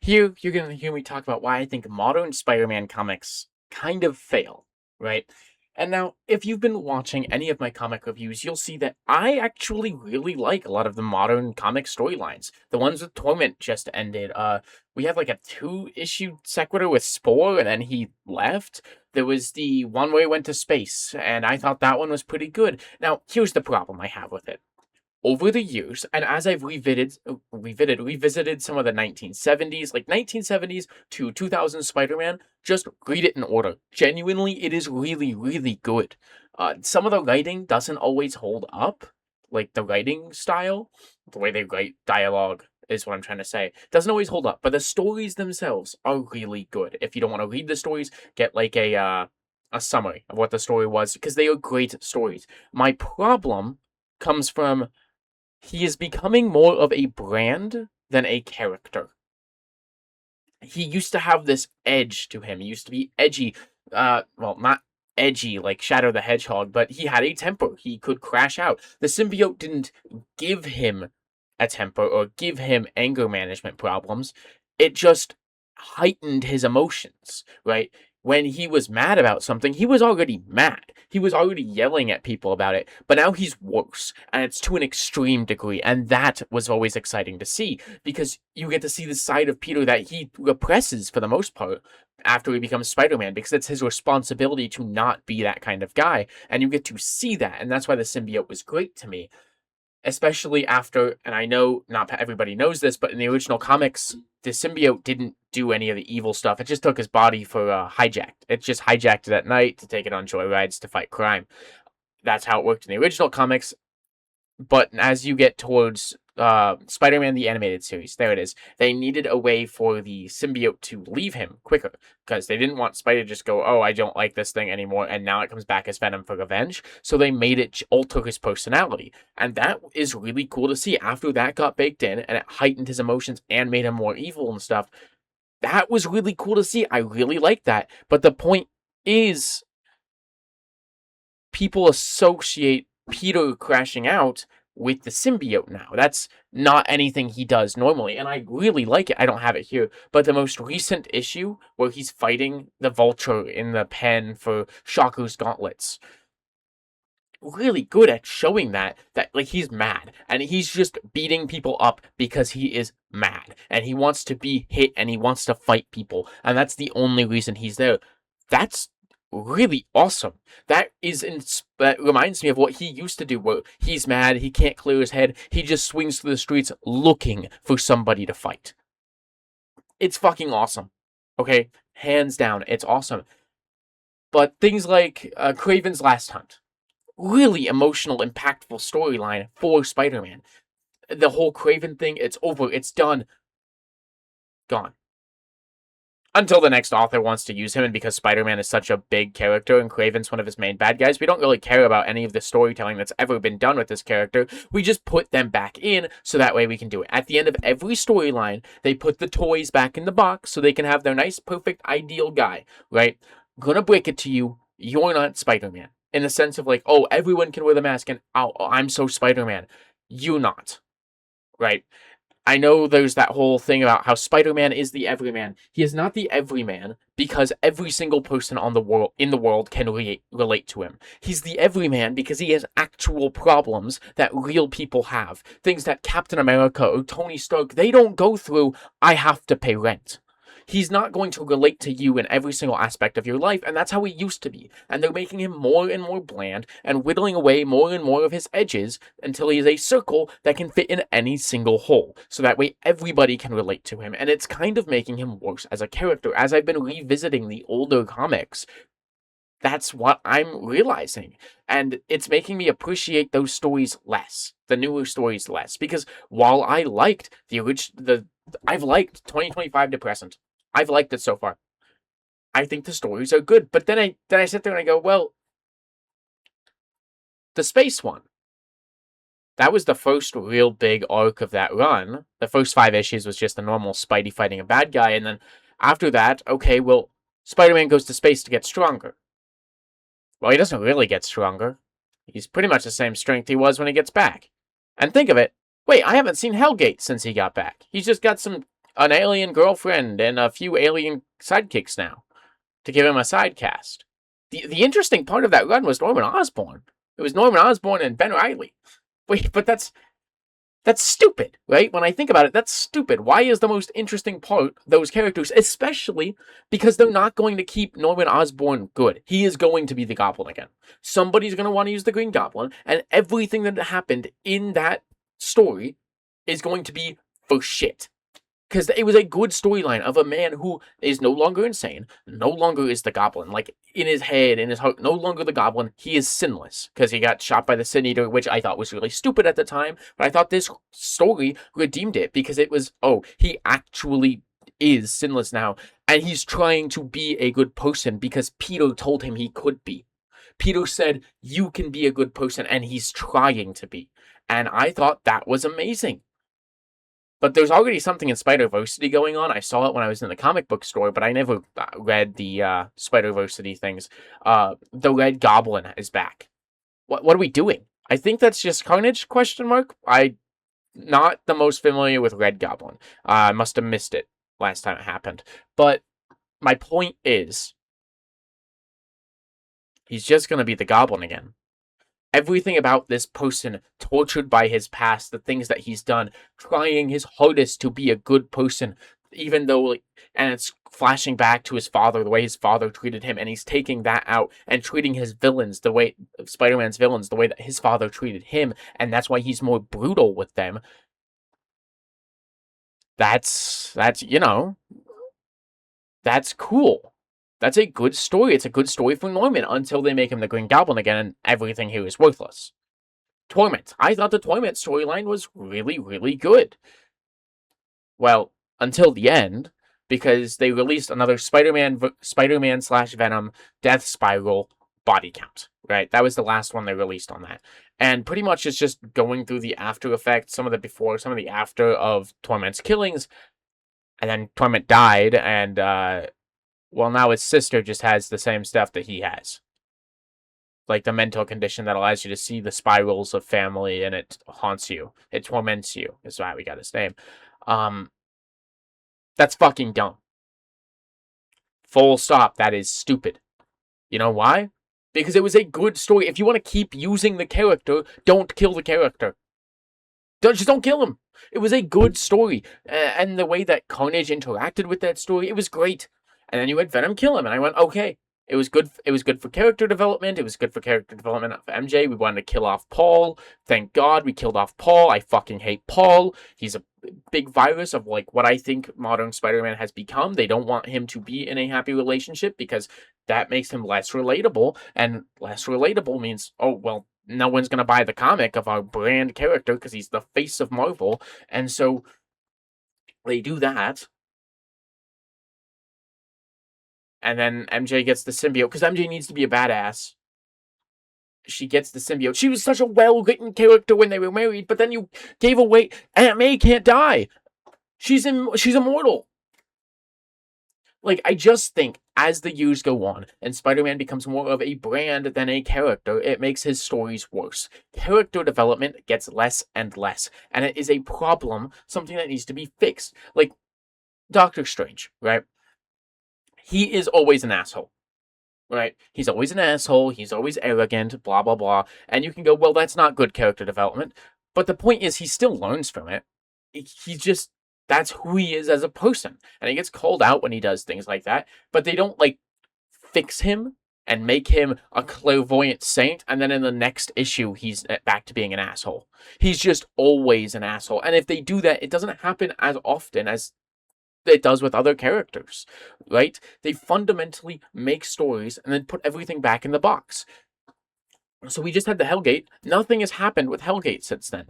Here, you're going to hear me talk about why I think modern Spider-Man comics kind of fail, right? And now, if you've been watching any of my comic reviews, you'll see that I actually really like a lot of the modern comic storylines. The ones with Torment just ended. We had like a 2-issue sequitur with Spore, and then he left. There was the one where he went to space, and I thought that one was pretty good. Now, here's the problem I have with it over the years, and as I've revisited some of the 1970s, like 1970s to 2000 Spider-Man, just read it in order. Genuinely, it is really, really good. Some of the writing doesn't always hold up, like the writing style, the way they write dialogue is what I'm trying to say. Doesn't always hold up, but the stories themselves are really good. If you don't want to read the stories, get like a summary of what the story was, because they are great stories. My problem comes from he is becoming more of a brand than a character. He used to have this edge to him. He used to be edgy. Well, not edgy like Shadow the Hedgehog, but he had a temper. He could crash out. The symbiote didn't give him a temper or give him anger management problems. It just heightened his emotions, right? When he was mad about something, he was already mad. He was already yelling at people about it, but now he's worse, and it's to an extreme degree, and that was always exciting to see, because you get to see the side of Peter that he represses for the most part after he becomes Spider-Man, because it's his responsibility to not be that kind of guy, and you get to see that, and that's why the symbiote was great to me. Especially after, and I know not everybody knows this, but in the original comics, the symbiote didn't do any of the evil stuff. It just took his body for hijacked. It just hijacked it at night to take it on joyrides to fight crime. That's how it worked in the original comics. But as you get towards Spider-Man the Animated Series, there it is. They needed a way for the symbiote to leave him quicker, because they didn't want Spider to just go, oh, I don't like this thing anymore, and now it comes back as Venom for revenge. So they made it alter his personality, and that is really cool to see. After that got baked in, and it heightened his emotions and made him more evil and stuff, that was really cool to see. I really like that. But the point is, people associate Peter crashing out with the symbiote now. That's not anything he does normally, and I really like it. I don't have it here, but the most recent issue where he's fighting the Vulture in the pen for Shocker's gauntlets, really good at showing that like he's mad and he's just beating people up because he is mad and he wants to be hit and he wants to fight people, and that's the only reason he's there. That's really awesome. That reminds me of what he used to do, where he's mad, he can't clear his head, he just swings through the streets looking for somebody to fight. It's fucking awesome. Okay? Hands down, it's awesome. But things like Kraven's Last Hunt, really emotional, impactful storyline for Spider-Man. The whole Kraven thing, it's over, it's done. Gone. Until the next author wants to use him, and because Spider-Man is such a big character and Kraven's one of his main bad guys, we don't really care about any of the storytelling that's ever been done with this character. We just put them back in, so that way we can do it. At the end of every storyline, they put the toys back in the box so they can have their nice, perfect, ideal guy, right? I'm gonna break it to you, you're not Spider-Man. In the sense of like, oh, everyone can wear the mask, and oh, I'm so Spider-Man. You're not, right? I know there's that whole thing about how Spider-Man is the everyman. He is not the everyman because every single person in the world can relate to him. He's the everyman because he has actual problems that real people have. Things that Captain America or Tony Stark, they don't go through, I have to pay rent. He's not going to relate to you in every single aspect of your life, and that's how he used to be. And they're making him more and more bland and whittling away more and more of his edges until he is a circle that can fit in any single hole. So that way everybody can relate to him, and it's kind of making him worse as a character. As I've been revisiting the older comics, that's what I'm realizing. And it's making me appreciate those stories less, the newer stories less, because while I liked I've liked 2025 Depressant. I've liked it so far. I think the stories are good, but then I sit there and I go, well, the space one. That was the first real big arc of that run. The first 5 issues was just a normal Spidey fighting a bad guy, and then after that, okay, well, Spider-Man goes to space to get stronger. Well, he doesn't really get stronger. He's pretty much the same strength he was when he gets back. And think of it, wait, I haven't seen Hellgate since he got back. He's just got some an alien girlfriend and a few alien sidekicks now to give him a side cast. The interesting part of that run was Norman Osborn. It was Norman Osborn and Ben Reilly. Wait, but that's stupid, right? When I think about it, that's stupid. Why is the most interesting part those characters, especially because they're not going to keep Norman Osborn good. He is going to be the Goblin again. Somebody's going to want to use the Green Goblin, and everything that happened in that story is going to be for shit. Because it was a good storyline of a man who is no longer insane, no longer is the Goblin. Like, in his head, in his heart, no longer the Goblin. He is sinless, because he got shot by the Sin Eater, which I thought was really stupid at the time, but I thought this story redeemed it, because it was, oh, he actually is sinless now, and he's trying to be a good person, because Peter told him he could be. Peter said, you can be a good person, and he's trying to be. And I thought that was amazing. But there's already something in Spider-Versity going on. I saw it when I was in the comic book store, but I never read the Spider-Versity things. The Red Goblin is back. What are we doing? I think that's just Carnage, question mark? I'm not the most familiar with Red Goblin. I must have missed it last time it happened. But my point is, he's just going to be the Goblin again. Everything about this person, tortured by his past, the things that he's done, trying his hardest to be a good person, even though, like, and it's flashing back to his father, the way his father treated him, and he's taking that out and treating his villains the way, Spider-Man's villains, the way that his father treated him, and that's why he's more brutal with them. That's that's cool. That's a good story. It's a good story for Norman until they make him the Green Goblin again and everything here is worthless. Torment. I thought the Torment storyline was really, really good. Well, until the end, because they released another Spider-Man slash Venom Death Spiral body count. Right? That was the last one they released on that. And pretty much it's just going through the after effects, some of the before, some of the after of Torment's killings. And then Torment died, and well, now his sister just has the same stuff that he has. Like the mental condition that allows you to see the spirals of family, and it haunts you. It torments you, is why we got his name. That's fucking dumb. Full stop. That is stupid. You know why? Because it was a good story. If you want to keep using the character, don't kill the character. Just don't kill him. It was a good story. And the way that Carnage interacted with that story, it was great. And then you had Venom kill him, and I went, okay. It was good. It was good for character development. It was good for character development of MJ. We wanted to kill off Paul. Thank God we killed off Paul. I fucking hate Paul. He's a big virus of like what I think modern Spider-Man has become. They don't want him to be in a happy relationship because that makes him less relatable. And less relatable means, oh, well, no one's going to buy the comic of our brand character because he's the face of Marvel. And so they do that. And then MJ gets the symbiote, because MJ needs to be a badass. She gets the symbiote. She was such a well-written character when they were married, but then you gave away Aunt May can't die. She's immortal. Like, I just think as the years go on and Spider-Man becomes more of a brand than a character, it makes his stories worse. Character development gets less and less, and it is a problem, something that needs to be fixed. Like, Doctor Strange, right? He is always an asshole, right? He's always an asshole. He's always arrogant, blah, blah, blah. And you can go, well, that's not good character development. But the point is, he still learns from it. He just, that's who he is as a person. And he gets called out when he does things like that. But they don't, like, fix him and make him a clairvoyant saint. And then in the next issue, he's back to being an asshole. He's just always an asshole. And if they do that, it doesn't happen as often as it does with other characters, right? They fundamentally make stories and then put everything back in the box. So we just had the Hellgate. Nothing has happened with Hellgate since then.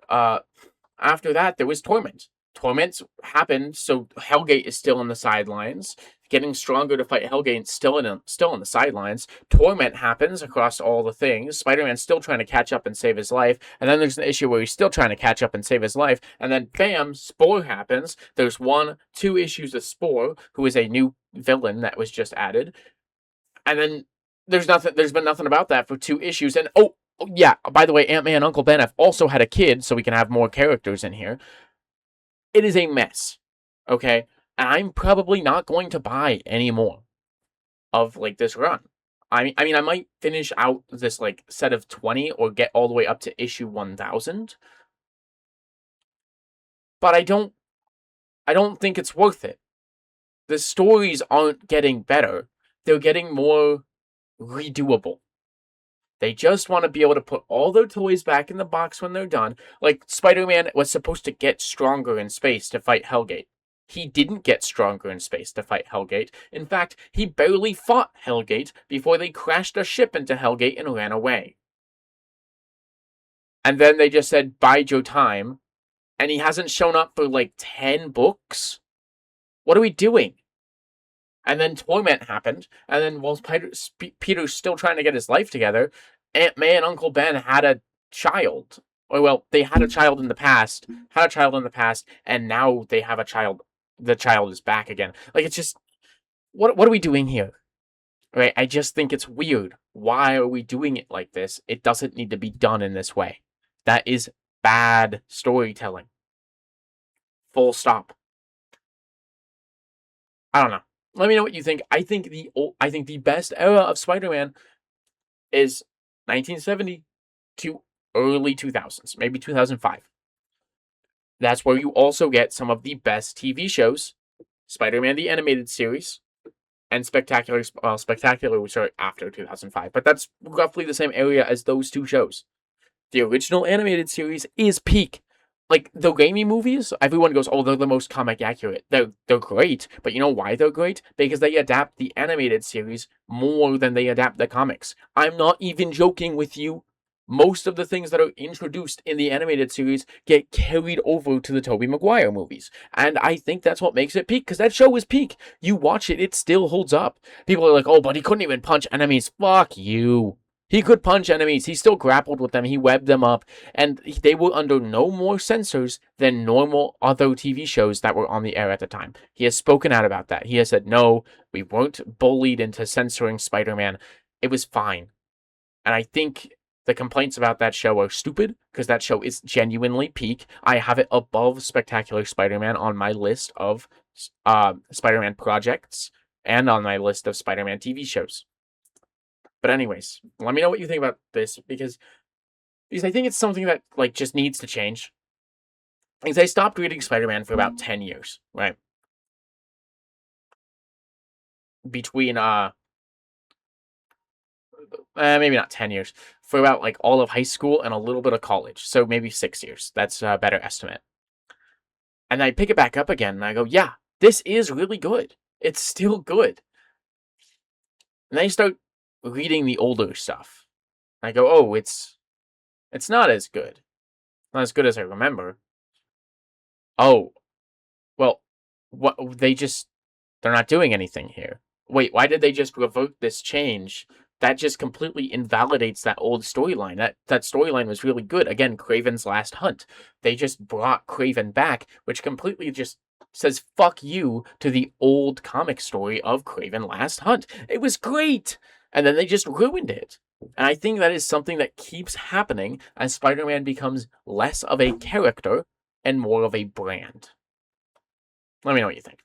After that, there was Torment. Torment happened, so Hellgate is still on the sidelines. Getting stronger to fight Hellgate still on the sidelines. Torment happens across all the things. Spider-Man's still trying to catch up and save his life. And then there's an issue where he's still trying to catch up and save his life. And then, bam, Spore happens. There's 2 issues of Spore, who is a new villain that was just added. And then there's been nothing about that for 2 issues. And, oh yeah, by the way, Aunt-Man and Uncle Ben have also had a kid, so we can have more characters in here. It is a mess. okay? And I'm probably not going to buy any more of like this run. I might finish out this like set of 20 or get all the way up to issue 1000, but I don't think it's worth it. The stories aren't getting better. They're getting more redoable. They just want to be able to put all their toys back in the box when they're done. Like, Spider-Man was supposed to get stronger in space to fight Hellgate. He didn't get stronger in space to fight Hellgate. In fact, he barely fought Hellgate before they crashed a ship into Hellgate and ran away. And then they just said, bide your time. And he hasn't shown up for like 10 books? What are we doing? And then Torment happened, and then while Peter's still trying to get his life together, Aunt May and Uncle Ben had a child. Or, well, they had a child in the past, and now they have a child. The child is back again. Like, it's just, what are we doing here? Right? I just think it's weird. Why are we doing it like this? It doesn't need to be done in this way. That is bad storytelling. Full stop. I don't know. Let me know what you think. I think the best era of Spider-Man is 1970 to early 2000s, maybe 2005. That's where you also get some of the best TV shows, Spider-Man the Animated Series, and Spectacular. Well, Spectacular was after 2005, but that's roughly the same area as those two shows. The original animated series is peak. Like, the Raimi movies, everyone goes, oh, they're the most comic accurate. They're great, but you know why they're great? Because they adapt the animated series more than they adapt the comics. I'm not even joking with you. Most of the things that are introduced in the animated series get carried over to the Tobey Maguire movies. And I think that's what makes it peak, because that show is peak. You watch it, it still holds up. People are like, oh, but he couldn't even punch enemies. Fuck you. He could punch enemies. He still grappled with them. He webbed them up. And they were under no more censors than normal other TV shows that were on the air at the time. He has spoken out about that. He has said, no, we weren't bullied into censoring Spider-Man. It was fine. And I think the complaints about that show are stupid, because that show is genuinely peak. I have it above Spectacular Spider-Man on my list of Spider-Man projects and on my list of Spider-Man TV shows. But anyways, let me know what you think about this, because I think it's something that like just needs to change. Because I stopped reading Spider-Man for about 10 years, right? Between maybe not 10 years, for about like all of high school and a little bit of college. So maybe 6 years. That's a better estimate. And I pick it back up again and I go, yeah, this is really good. It's still good. And then I start reading the older stuff. I go, oh, it's not as good. Not as good as I remember. Oh, well, what they're not doing anything here. Wait, why did they just revoke this change? That just completely invalidates that old storyline. That storyline was really good. Again, Kraven's Last Hunt. They just brought Kraven back, which completely just says fuck you to the old comic story of Kraven Last Hunt. It was great! And then they just ruined it. And I think that is something that keeps happening as Spider-Man becomes less of a character and more of a brand. Let me know what you think.